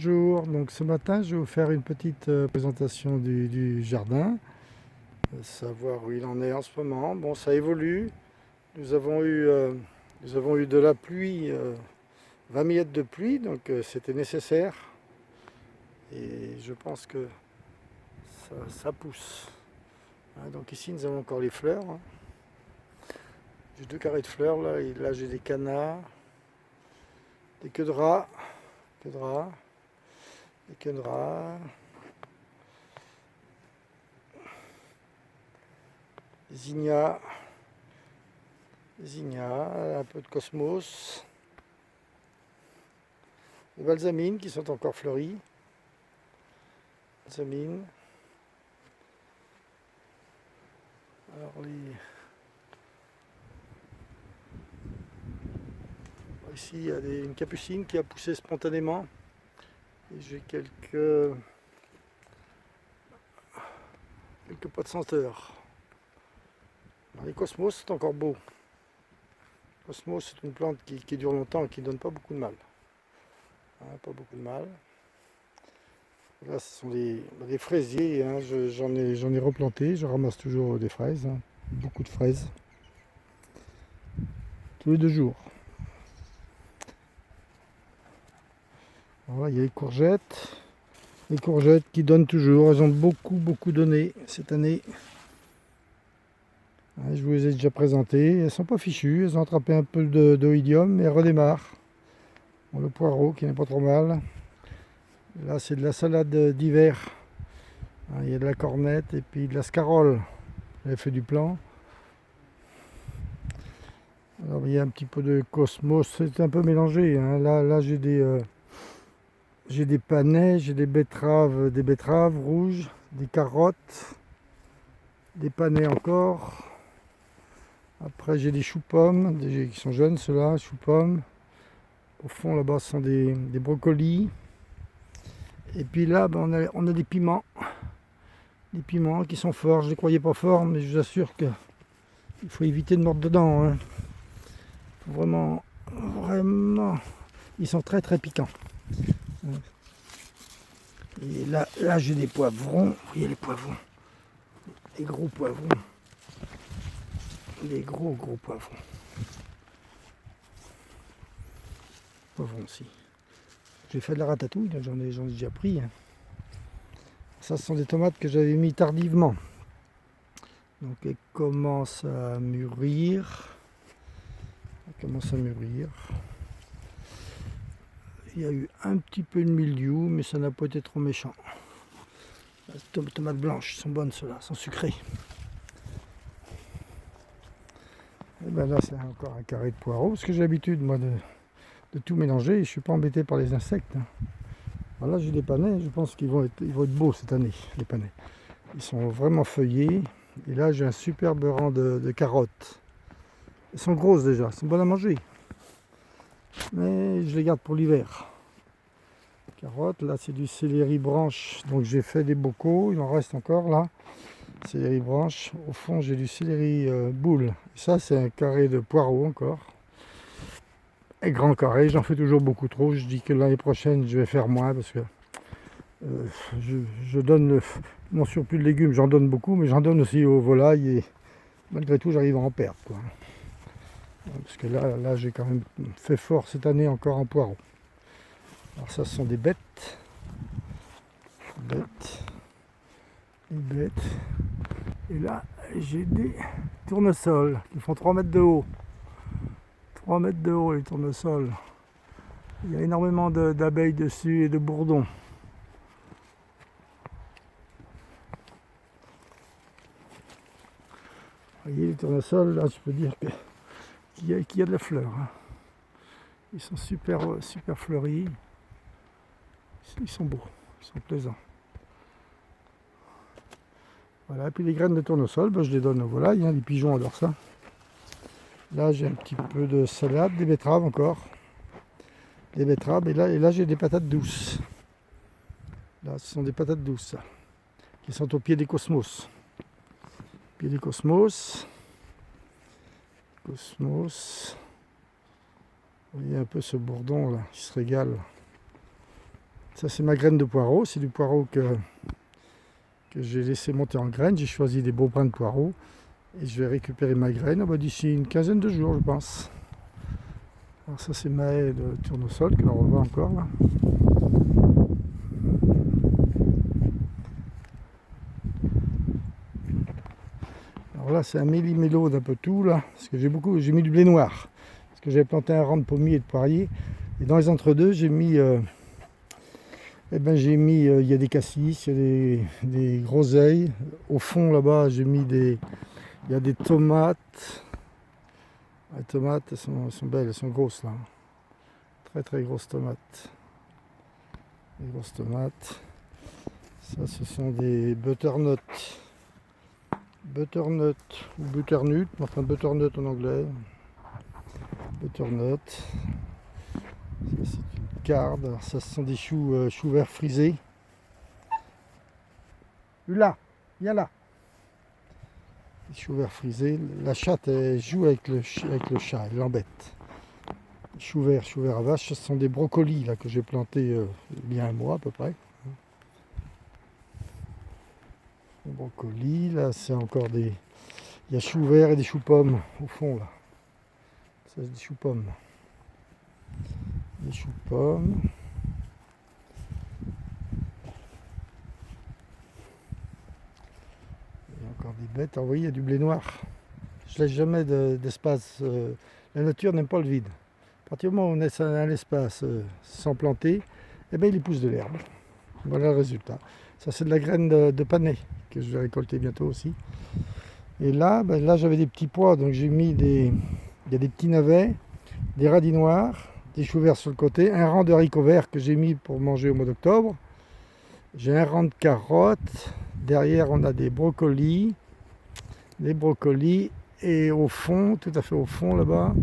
Bonjour, donc ce matin je vais vous faire une petite présentation du jardin, savoir où il en est en ce moment. Bon, ça évolue, nous avons eu, euh, nous avons eu de la pluie, 20 mm de pluie, donc c'était nécessaire et je pense que ça pousse. Hein, donc ici nous avons encore les fleurs, hein. J'ai deux carrés de fleurs là, et là j'ai des canards, des queues de rats, des queues de rats. Zinnia, un peu de cosmos, les balsamines qui sont encore fleuries. Balsamines. Alors ici il y a une capucine qui a poussé spontanément. Et j'ai quelques pots de senteur. Alors, les cosmos sont encore beaux. Cosmos c'est une plante qui dure longtemps et qui ne donne pas beaucoup de mal. Hein, pas beaucoup de mal. Là, ce sont des fraisiers, hein. J'en ai replanté, je ramasse toujours des fraises, hein. Beaucoup de fraises, tous les 2 jours. Voilà, il y a les courgettes qui donnent toujours, elles ont beaucoup donné cette année. Ouais, je vous les ai déjà présentées, elles ne sont pas fichues, elles ont attrapé un peu d'oïdium, mais elles redémarrent. Bon, le poireau qui n'est pas trop mal. Là, c'est de la salade d'hiver. Il y a de la cornette et puis de la scarole. J'avais fait du plan. Alors, il y a un petit peu de cosmos, c'est un peu mélangé, hein. Là j'ai des panais, j'ai des betteraves rouges, des carottes, des panais encore. Après, j'ai des choux-pommes, qui sont jeunes, ceux-là, choux-pommes. Au fond, là-bas, ce sont des brocolis. Et puis là, ben, on a des piments. Des piments qui sont forts. Je ne les croyais pas forts, mais je vous assure qu'il faut éviter de mordre dedans, hein. Vraiment, ils sont très piquants. Et là j'ai des poivrons. Vous voyez les poivrons. Les gros poivrons. Les gros poivrons. Poivrons aussi. J'ai fait de la ratatouille, donc j'en ai déjà pris, hein. Ça, ce sont des tomates que j'avais mis tardivement. Donc elles commencent à mûrir. Il y a eu un petit peu de mildiou, mais ça n'a pas été trop méchant. Les tomates blanches sont bonnes, ceux-là, sont sucrées. Et ben là, c'est encore un carré de poireaux, parce que j'ai l'habitude, moi, de tout mélanger, et je ne suis pas embêté par les insectes, hein. Voilà, j'ai des panais, je pense qu'ils vont être beaux cette année, les panais. Ils sont vraiment feuillés, et là, j'ai un superbe rang de carottes. Elles sont grosses déjà, elles sont bonnes à manger, mais je les garde pour l'hiver. Carottes, là, c'est du céleri branche, donc j'ai fait des bocaux, il en reste encore là. Céleri branche, au fond j'ai du céleri boule, et ça c'est un carré de poireaux encore, et grand carré, j'en fais toujours beaucoup trop. Je dis que l'année prochaine je vais faire moins parce que je donne mon surplus de légumes, j'en donne beaucoup, mais j'en donne aussi aux volailles, et malgré tout j'arrive à en perdre, quoi. Parce que là j'ai quand même fait fort cette année encore en poireaux. Alors ça, ce sont des bêtes, et là j'ai des tournesols qui font 3 mètres de haut. 3 mètres de haut, les tournesols. Il y a énormément d'abeilles dessus et de bourdons. Vous voyez les tournesols, là je peux dire qu'il y a de la fleur, hein. Ils sont super fleuris. Ils sont beaux, ils sont plaisants. Voilà, et puis les graines de tournesol, je les donne aux volailles, hein. Les pigeons adorent ça. Là j'ai un petit peu de salade, des betteraves encore. Des betteraves, et là j'ai des patates douces. Là ce sont des patates douces, ça, qui sont au pied des cosmos. Pied des cosmos. Vous voyez un peu ce bourdon là, qui se régale. Ça c'est ma graine de poireau, c'est du poireau que j'ai laissé monter en graine. J'ai choisi des beaux brins de poireau et je vais récupérer ma graine d'ici une quinzaine de jours je pense. Alors ça c'est ma haie de tournesol que l'on revoit encore là. Alors là c'est un méli-mélo d'un peu tout là, parce que j'ai mis du blé noir, parce que j'avais planté un rang de pommiers et de poiriers, et dans les entre-deux j'ai mis il y a des cassis, il y a des groseilles. Au fond là-bas il y a des tomates. Les tomates elles sont belles, elles sont grosses là. Très très grosses tomates. Des grosses tomates. Ça ce sont des butternut. Butternut ou butternut, enfin butternut en anglais. Butternut. Ça c'est une carde. Alors, ça ce sont des choux verts frisés. Là, viens là. Les choux verts frisés. La chatte elle joue avec le chat, elle l'embête. Choux verts à vache, ce sont des brocolis là, que j'ai plantés il y a un mois à peu près. Les brocolis, là c'est encore des. Il y a choux verts et des choux pommes au fond là. Ça c'est des choux pommes. Des choux pommes. Il y a encore des bêtes. Alors, vous voyez, il y a du blé noir. Je laisse jamais d'espace. La nature n'aime pas le vide. À partir du moment où on laisse un espace sans planter, eh bien, il pousse de l'herbe. Voilà le résultat. Ça c'est de la graine de panais que je vais récolter bientôt aussi. Et là, là j'avais des petits pois, donc j'ai mis il y a des petits navets, des radis noirs, des choux verts sur le côté, un rang de haricots verts que j'ai mis pour manger au mois d'octobre. J'ai un rang de carottes, derrière on a des brocolis, et au fond, tout à fait au fond là-bas,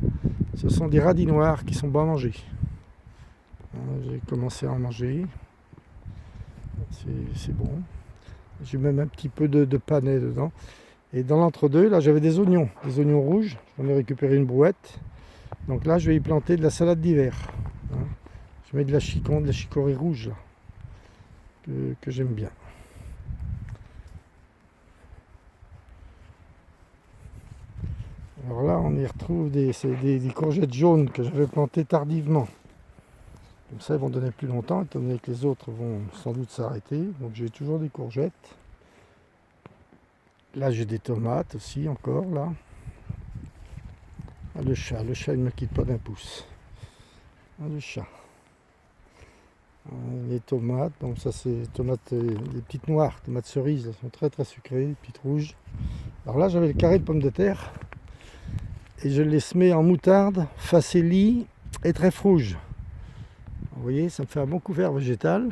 ce sont des radis noirs qui sont bons à manger. J'ai commencé à en manger, c'est bon. J'ai même un petit peu de panais dedans. Et dans l'entre-deux, là j'avais des oignons rouges, j'en ai récupéré une brouette. Donc là je vais y planter de la salade d'hiver. Je mets de la chicorée rouge là, que j'aime bien. Alors là on y retrouve des courgettes jaunes que j'avais plantées tardivement. Comme ça, ils vont donner plus longtemps, étant donné que les autres vont sans doute s'arrêter. Donc j'ai toujours des courgettes. Là, j'ai des tomates aussi, encore, là. Ah, le chat, il ne me quitte pas d'un pouce. Ah, le chat. Les tomates, donc ça c'est des tomates, des petites noires, tomates cerises, elles sont très très sucrées, des petites rouges. Alors là, j'avais le carré de pommes de terre. Et je les semais en moutarde, facélie et trèfle rouge. Vous voyez, ça me fait un bon couvert végétal.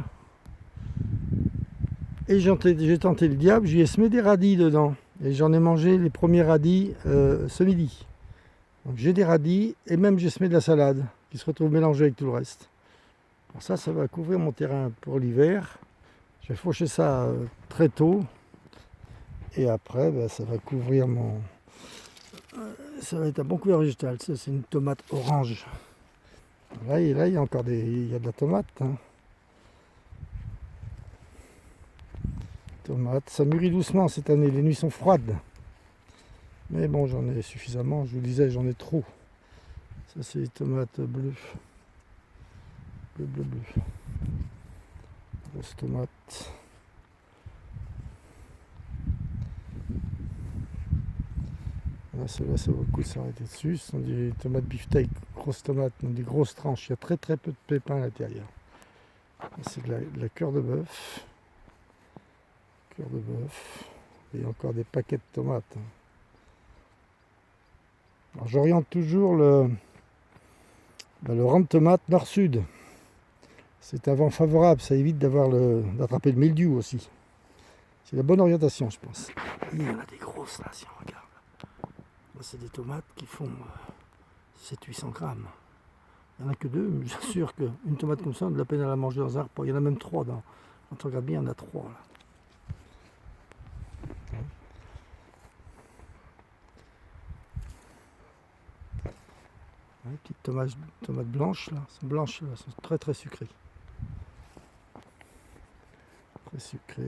Et j'ai tenté le diable, j'y ai semé des radis dedans. Et j'en ai mangé les premiers radis ce midi. Donc j'ai des radis et même j'ai semé de la salade qui se retrouve mélangée avec tout le reste. Alors ça va couvrir mon terrain pour l'hiver. Je vais faucher ça très tôt. Et après, ça va couvrir ça va être un bon couvert végétal. Ça, c'est une tomate orange. Là, il y a encore il y a de la tomate. Tomate, ça mûrit doucement cette année. Les nuits sont froides. Mais bon, j'en ai suffisamment. Je vous disais, j'en ai trop. Ça, c'est les tomates bleues. Bleu. Grosse tomate. Là, ceux-là, ça vaut le coup de s'arrêter dessus. Ce sont des tomates beefsteak, grosses tomates, donc des grosses tranches. Il y a très très peu de pépins à l'intérieur. C'est de la cœur de bœuf. Et encore des paquets de tomates. Alors, j'oriente toujours le rang de tomates nord-sud. C'est un vent favorable, ça évite d'attraper le mildiou aussi. C'est la bonne orientation, je pense. Il y en a des grosses là, si on regarde. Là, c'est des tomates qui font 700-800 grammes. Il n'y en a que deux, mais j'assure qu'une tomate comme ça, on a de la peine à la manger dans un repas. Il y en a même trois. Quand on regarde bien, il y en a trois là. Les petites tomates blanches là, sont très très sucrées. très sucré.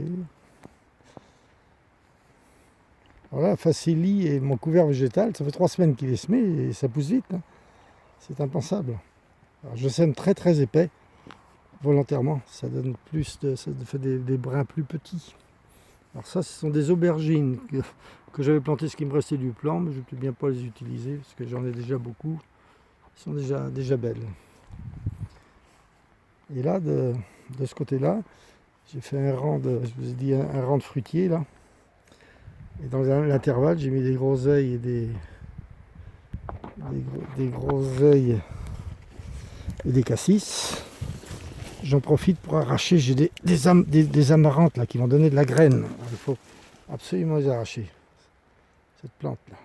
Voilà, Facili est mon couvert végétal. Ça fait 3 semaines qu'il est semé et ça pousse vite. Hein. C'est impensable. Alors, je sème très très épais, volontairement. Ça donne ça fait des brins plus petits. Alors ça, ce sont des aubergines que j'avais plantées, ce qui me restait du plan, mais je ne peux bien pas les utiliser parce que j'en ai déjà beaucoup. Elles sont déjà belles. Et là, de ce côté-là, j'ai fait un rang je vous ai dit, un rang de fruitiers là. Et dans l'intervalle, j'ai mis des groseilles et des groseilles et des cassis. J'en profite pour arracher, j'ai des amarantes là qui vont donner de la graine. Alors, il faut absolument les arracher. Cette plante là.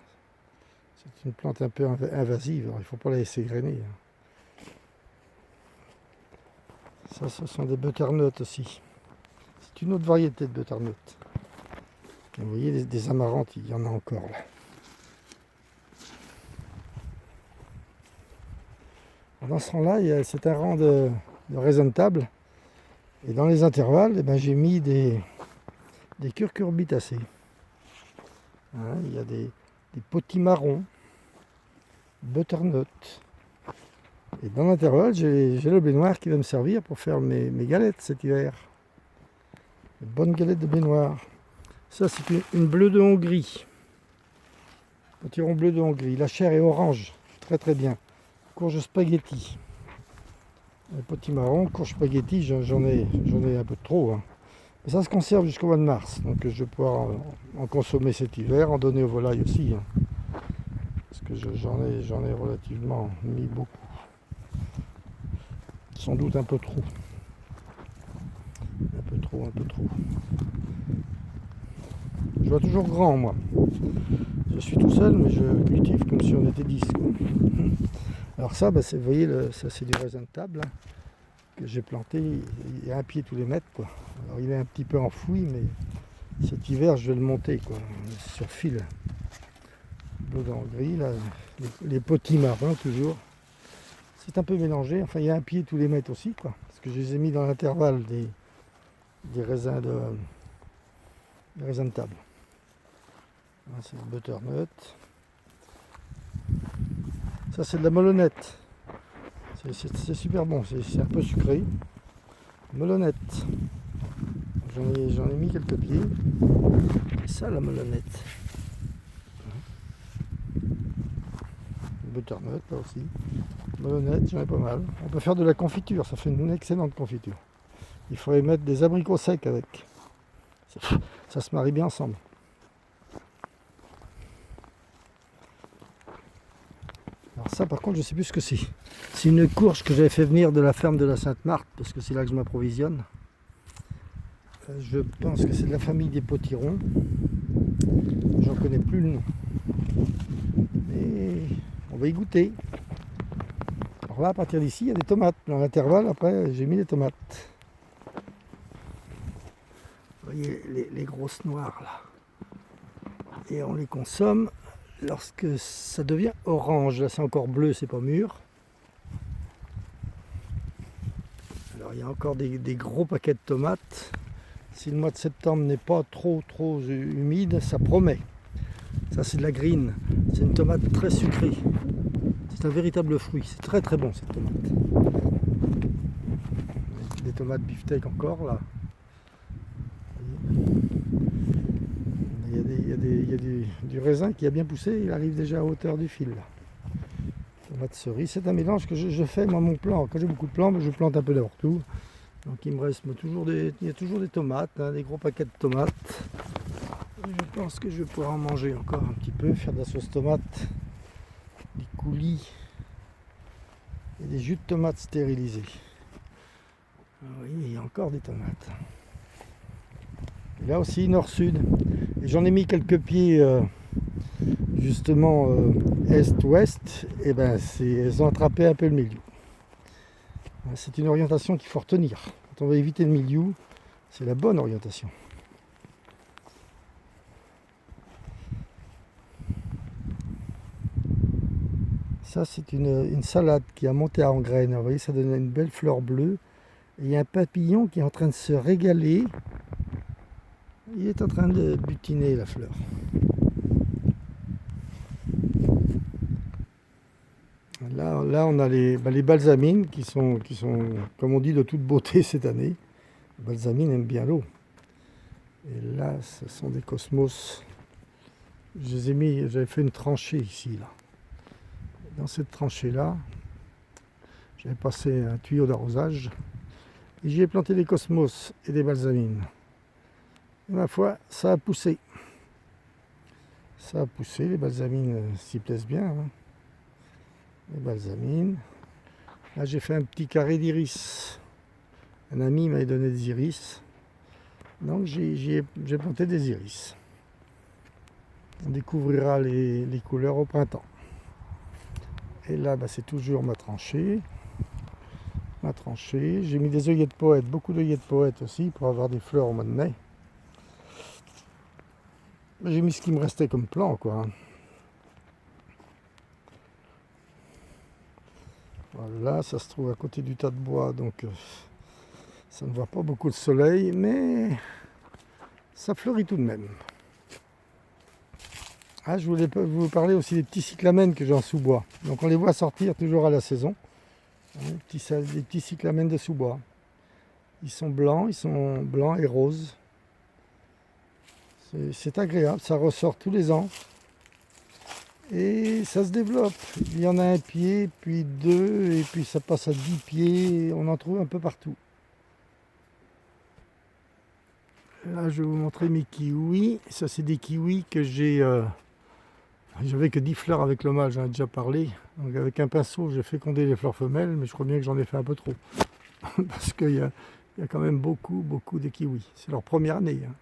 C'est une plante un peu invasive, alors il ne faut pas la laisser grainer. Ça, ce sont des butternuts aussi. C'est une autre variété de butternut. Vous voyez, des amarantes, il y en a encore là. Dans ce rang-là, c'est un rang de raisins de table. Et dans les intervalles, eh ben, j'ai mis des curcurbitacées. Hein, il y a des potimarrons, butternut. Et dans l'intervalle, j'ai le blé noir qui va me servir pour faire mes galettes cet hiver. Une bonne galette de blé noir. Ça, c'est une bleue de Hongrie. Potiron bleu de Hongrie. La chair est orange. Très très bien. Courge spaghetti. Les potimarrons, courge spaghetti, j'en ai un peu trop. Hein. Mais ça se conserve jusqu'au mois de mars. Donc je vais pouvoir en consommer cet hiver, en donner aux volailles aussi. Hein. Parce que j'en ai relativement mis beaucoup. Sans doute un peu trop. Un peu trop. Je vois toujours grand, moi. Je suis tout seul, mais je cultive comme si on était 10. Quoi. Alors ça, vous voyez, ça c'est du raisin de table hein, que j'ai planté. Il y a un pied tous les mètres. Quoi. Alors il est un petit peu enfoui, mais cet hiver, je vais le monter quoi, sur fil. Bleu d'Hongrie, là, les potimarrons toujours. C'est un peu mélangé. Enfin, il y a un pied tous les mètres aussi, quoi. Parce que je les ai mis dans l'intervalle des raisins de table. Là, c'est le butternut. Ça, c'est de la melonnette. C'est super bon. C'est un peu sucré. Melonnette. J'en ai mis quelques pieds. Et ça, la melonnette. Butternut, là aussi. Melonnette, j'en ai pas mal. On peut faire de la confiture. Ça fait une excellente confiture. Il faudrait mettre des abricots secs avec. Ça se marie bien ensemble. Alors ça par contre je sais plus ce que c'est. C'est une courge que j'avais fait venir de la ferme de la Sainte-Marthe parce que c'est là que je m'approvisionne. Je pense que c'est de la famille des potirons. J'en connais plus le nom. Mais on va y goûter. Alors là à partir d'ici il y a des tomates. Dans l'intervalle après j'ai mis des tomates. Vous voyez les grosses noires là. Et on les consomme lorsque ça devient orange. Là c'est encore bleu, c'est pas mûr. Alors il y a encore des gros paquets de tomates. Si le mois de septembre n'est pas trop humide, ça promet. Ça c'est de la green. C'est une tomate très sucrée. C'est un véritable fruit. C'est très très bon cette tomate. Des tomates beefsteak encore là. Il y a du raisin qui a bien poussé, il arrive déjà à hauteur du fil. Là. Tomate cerise, c'est un mélange que je fais moi mon plan. Quand j'ai beaucoup de plants, je plante un peu n'importe où. Donc il me reste il y a toujours des tomates, hein, des gros paquets de tomates. Et je pense que je vais pouvoir en manger encore un petit peu, faire de la sauce tomate, des coulis et des jus de tomates stérilisés. Oui, il y a encore des tomates. Et là aussi nord-sud. Et j'en ai mis quelques pieds justement est-ouest. Et ben elles ont attrapé un peu le milieu. C'est une orientation qu'il faut retenir. Quand on va éviter le milieu, c'est la bonne orientation. Ça c'est une salade qui a monté en graines. Vous voyez, ça donne une belle fleur bleue. Et il y a un papillon qui est en train de se régaler Il est en train de butiner la fleur. Là on a les balsamines qui sont, comme on dit, de toute beauté cette année. Les balsamines aiment bien l'eau. Et là, ce sont des cosmos. Je les ai mis, j'avais fait une tranchée ici, là. Dans cette tranchée-là, j'avais passé un tuyau d'arrosage et j'y ai planté des cosmos et des balsamines. Et ma foi, ça a poussé. Ça a poussé, les balsamines s'y plaisent bien. Hein. Les balsamines. Là, j'ai fait un petit carré d'iris. Un ami m'avait donné des iris. Donc, j'ai planté des iris. On découvrira les couleurs au printemps. Et là, c'est toujours ma tranchée. J'ai mis des œillets de poète, beaucoup d'œillets de poète aussi, pour avoir des fleurs au mois de mai. J'ai mis ce qui me restait comme plan, quoi. Voilà, ça se trouve à côté du tas de bois, donc ça ne voit pas beaucoup le soleil, mais ça fleurit tout de même. Ah, je voulais vous parler aussi des petits cyclamènes que j'ai en sous-bois. Donc on les voit sortir toujours à la saison. Des petits cyclamènes de sous-bois. Ils sont blancs et roses. C'est agréable, ça ressort tous les ans. Et ça se développe. Il y en a un pied, puis deux, et puis ça passe à 10 pieds. On en trouve un peu partout. Là, je vais vous montrer mes kiwis. Ça, c'est des kiwis que j'ai... J'avais que 10 fleurs avec le mâle, j'en ai déjà parlé. Donc avec un pinceau, j'ai fécondé les fleurs femelles, mais je crois bien que j'en ai fait un peu trop. Parce qu'il y a quand même beaucoup de kiwis. C'est leur première année. Hein.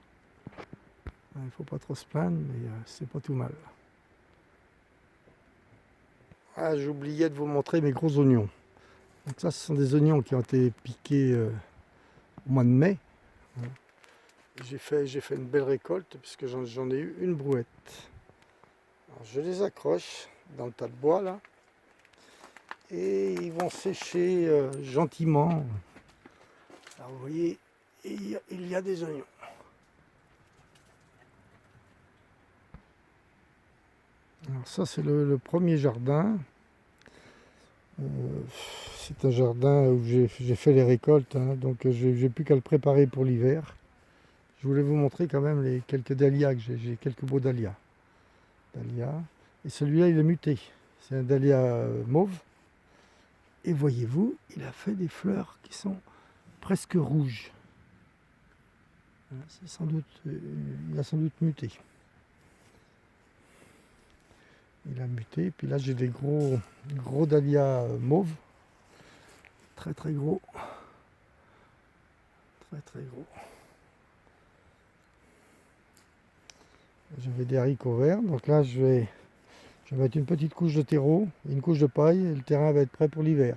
Il ne faut pas trop se plaindre, mais c'est pas tout mal. Ah, j'oubliais de vous montrer mes gros oignons. Donc ça, ce sont des oignons qui ont été piqués au mois de mai. J'ai fait une belle récolte, puisque j'en ai eu une brouette. Alors, je les accroche dans le tas de bois, là. Et ils vont sécher gentiment. Alors vous voyez, il y a des oignons. Alors ça, c'est le premier jardin. C'est un jardin où j'ai fait les récoltes, hein, donc j'ai plus qu'à le préparer pour l'hiver. Je voulais vous montrer quand même les quelques dahlias que j'ai quelques beaux dahlias. Et celui-là, il est muté. C'est un dahlia mauve. Et voyez-vous, il a fait des fleurs qui sont presque rouges. Il a sans doute muté. Il a muté. Puis là, j'ai des gros dahlias mauves. Très gros. Très gros. J'avais des haricots verts. Donc là, je vais mettre une petite couche de terreau, une couche de paille, et le terrain va être prêt pour l'hiver.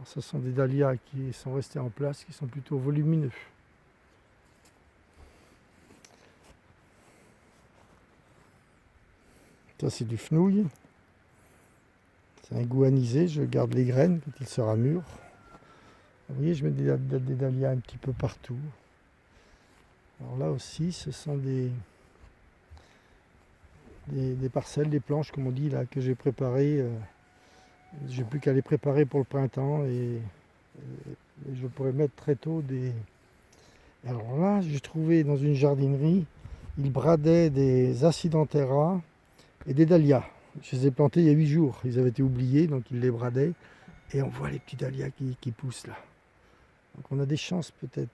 Ce sont des dahlias qui sont restés en place, qui sont plutôt volumineux. Ça, c'est du fenouil. C'est un goût anisé, je garde les graines quand il sera mûr. Vous voyez, je mets des dahlias un petit peu partout. Alors là aussi, ce sont des parcelles, des planches, comme on dit, là, que j'ai préparées. J'ai plus qu'à les préparer pour le printemps et je pourrais mettre très tôt des... Alors là, j'ai trouvé dans une jardinerie, ils bradaient des acidanthera et des dahlias. Je les ai plantés il y a 8 jours. Ils avaient été oubliés, donc ils les bradaient. Et on voit les petits dahlias qui poussent là. Donc on a des chances peut-être.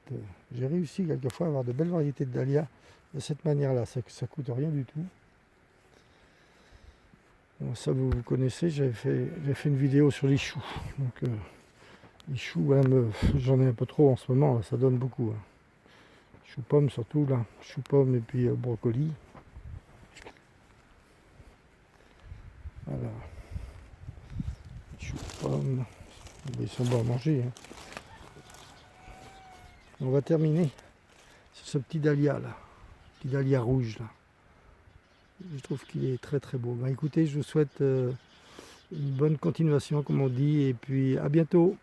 J'ai réussi quelquefois à avoir de belles variétés de dahlias de cette manière-là. Ça coûte rien du tout. Bon, ça vous connaissez, j'avais fait une vidéo sur les choux. Donc les choux, j'en ai un peu trop en ce moment, là, ça donne beaucoup. Hein. Choux-pommes surtout là. Choux-pommes et puis brocoli. Voilà. Choux-pommes. Ils sont bons à manger. Hein. On va terminer sur ce petit dahlia là. Petit dahlia rouge là. Je trouve qu'il est très beau. Écoutez, je vous souhaite une bonne continuation comme on dit et puis à bientôt.